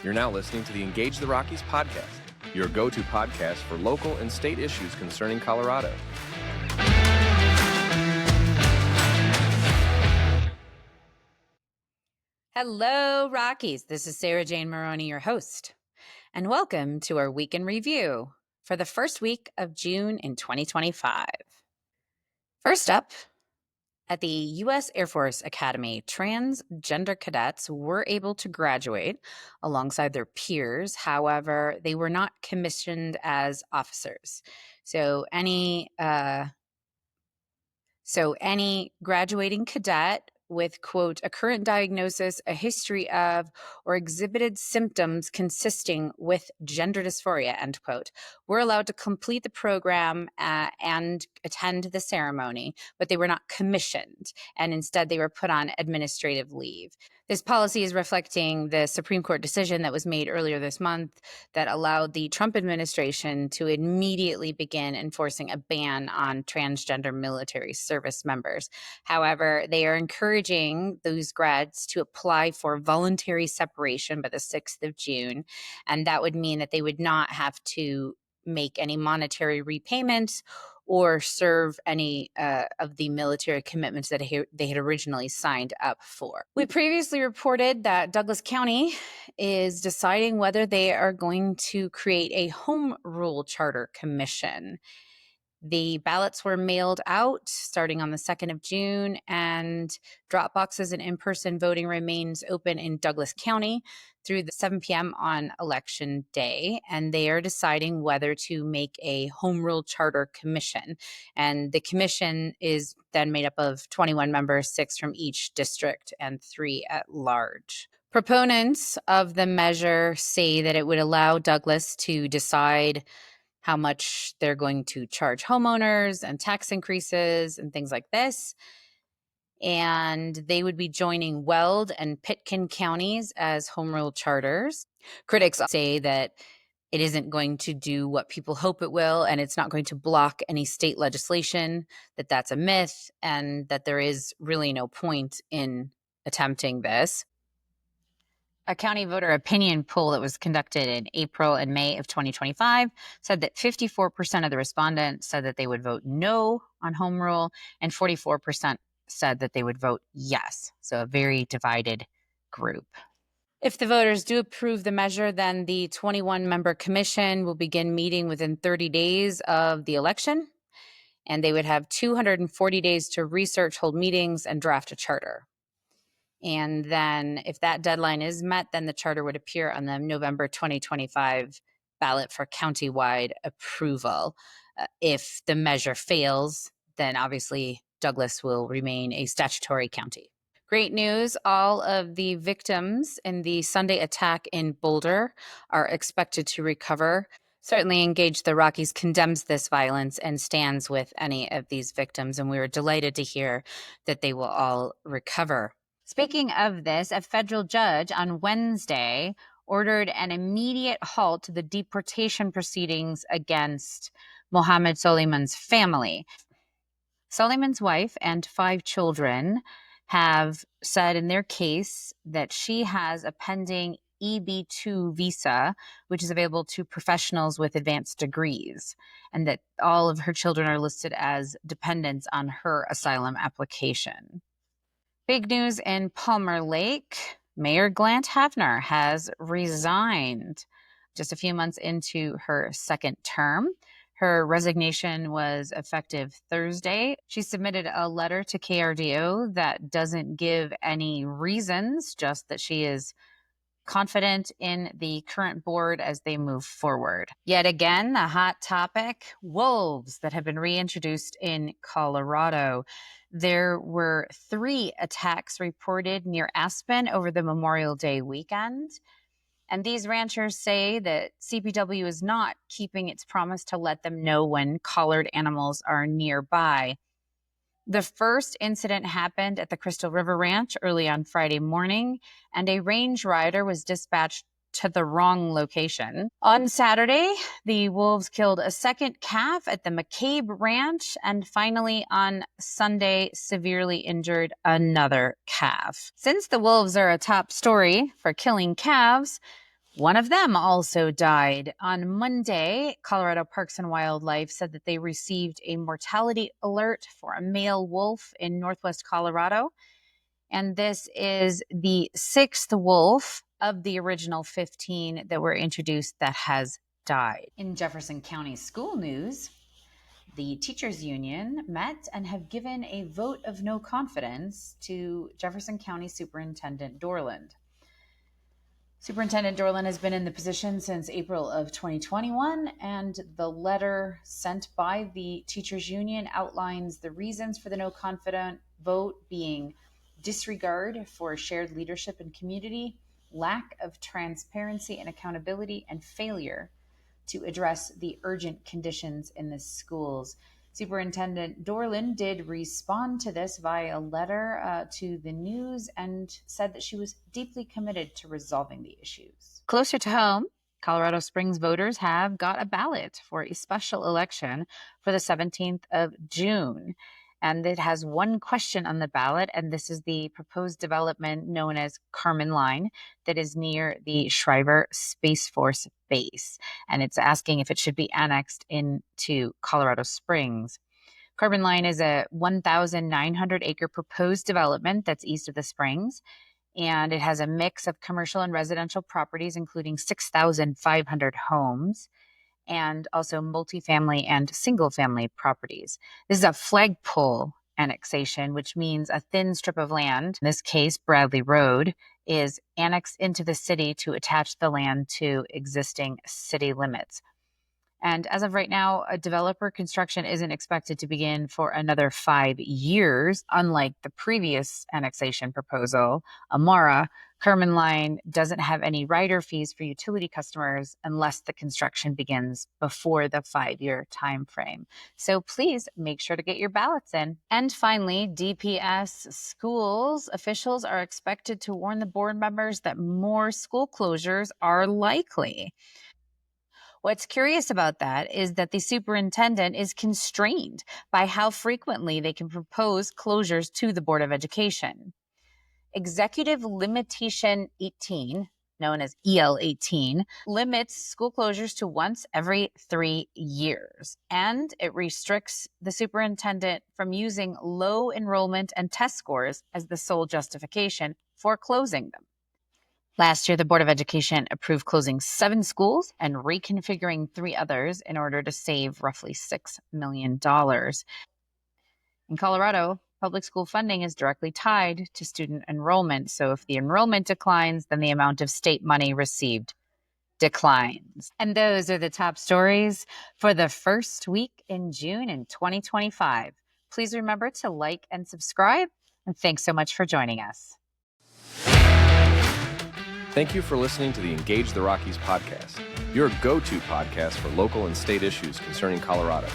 You're now listening to the Engage the Rockies podcast, your go-to podcast for local and state issues concerning Colorado. Hello, Rockies. This is Sarah Jane Maroney, your host, and welcome to our week in review for the first week of June in 2025. First up, at the U.S. Air Force Academy, transgender cadets were able to graduate alongside their peers. However, they were not commissioned as officers. So any graduating cadet with, quote, a current diagnosis, a history of, or exhibited symptoms consisting with gender dysphoria, end quote, were allowed to complete the program and attend the ceremony, but they were not commissioned, and instead they were put on administrative leave. This policy is reflecting the Supreme Court decision that was made earlier this month that allowed the Trump administration to immediately begin enforcing a ban on transgender military service members. However, they are encouraging those grads to apply for voluntary separation by the 6th of June, and that would mean that they would not have to make any monetary repayments or serve any of the military commitments that they had originally signed up for. We previously reported that Douglas County is deciding whether they are going to create a home rule charter commission. The ballots were mailed out starting on the 2nd of June, and drop boxes and in-person voting remains open in Douglas County through the 7 p.m. on Election Day, and they are deciding whether to make a home rule charter commission. And the commission is then made up of 21 members, 6 from each district and 3 at large. Proponents of the measure say that it would allow Douglas to decide how much they're going to charge homeowners and tax increases and things like this. And they would be joining Weld and Pitkin counties as home rule charters. Critics say that it isn't going to do what people hope it will, and it's not going to block any state legislation, that that's a myth, and that there is really no point in attempting this. A county voter opinion poll that was conducted in April and May of 2025 said that 54% of the respondents said that they would vote no on home rule, and 44% said that they would vote yes. So a very divided group. If the voters do approve the measure, then the 21-member commission will begin meeting within 30 days of the election, and they would have 240 days to research, hold meetings, and draft a charter. And then if that deadline is met, then the charter would appear on the November 2025 ballot for countywide approval. If the measure fails, then obviously Douglas will remain a statutory county. Great news. All of the victims in the Sunday attack in Boulder are expected to recover. Certainly Engage the Rockies condemns this violence and stands with any of these victims, and we were delighted to hear that they will all recover. Speaking of this, a federal judge on Wednesday ordered an immediate halt to the deportation proceedings against Mohammed Soleiman's family. Soleiman's wife and 5 children have said in their case that she has a pending EB-2 visa, which is available to professionals with advanced degrees, and that all of her children are listed as dependents on her asylum application. Big news in Palmer Lake. Mayor Glant Havner has resigned just a few months into her second term. Her resignation was effective Thursday. She submitted a letter to KRDO that doesn't give any reasons, just that she is confident in the current board as they move forward. Yet again, a hot topic, wolves that have been reintroduced in Colorado. There were 3 attacks reported near Aspen over the Memorial Day weekend. And these ranchers say that CPW is not keeping its promise to let them know when collared animals are nearby. The first incident happened at the Crystal River Ranch early on Friday morning, and a range rider was dispatched to the wrong location. On Saturday, the wolves killed a second calf at the McCabe Ranch, and finally on Sunday, severely injured another calf. Since the wolves are a top story for killing calves, One of them also died. On Monday, Colorado Parks and Wildlife said that they received a mortality alert for a male wolf in northwest Colorado. And this is the sixth wolf of the original 15 that were introduced that has died. In Jefferson County school news, the teachers union met and have given a vote of no confidence to Jefferson County Superintendent Dorland. Superintendent Dorland has been in the position since April of 2021, and the letter sent by the teachers union outlines the reasons for the no confident vote being disregard for shared leadership and community, lack of transparency and accountability, and failure to address the urgent conditions in the schools. Superintendent Dorland did respond to this via a letter to the news and said that she was deeply committed to resolving the issues. Closer to home, Colorado Springs voters have got a ballot for a special election for the 17th of June. And it has one question on the ballot, and this is the proposed development known as Carmen Line that is near the Schriever Space Force Base. And it's asking if it should be annexed into Colorado Springs. Carmen Line is a 1,900-acre proposed development that's east of the Springs, and it has a mix of commercial and residential properties, including 6,500 homes, and also multifamily and single-family properties. This is a flagpole annexation, which means a thin strip of land, in this case, Bradley Road, is annexed into the city to attach the land to existing city limits. And as of right now, a developer construction isn't expected to begin for another 5 years. Unlike the previous annexation proposal, Amara, Carmen Line doesn't have any rider fees for utility customers unless the construction begins before the 5-year time frame. So please make sure to get your ballots in. And finally, DPS schools officials are expected to warn the board members that more school closures are likely. What's curious about that is that the superintendent is constrained by how frequently they can propose closures to the Board of Education. Executive Limitation 18, known as EL 18, limits school closures to once every 3 years, and it restricts the superintendent from using low enrollment and test scores as the sole justification for closing them. Last year, the Board of Education approved closing 7 schools and reconfiguring 3 others in order to save roughly $6 million. In Colorado, public school funding is directly tied to student enrollment. So if the enrollment declines, then the amount of state money received declines. And those are the top stories for the first week in June in 2025. Please remember to like and subscribe. And thanks so much for joining us. Thank you for listening to the Engage the Rockies podcast, your go-to podcast for local and state issues concerning Colorado.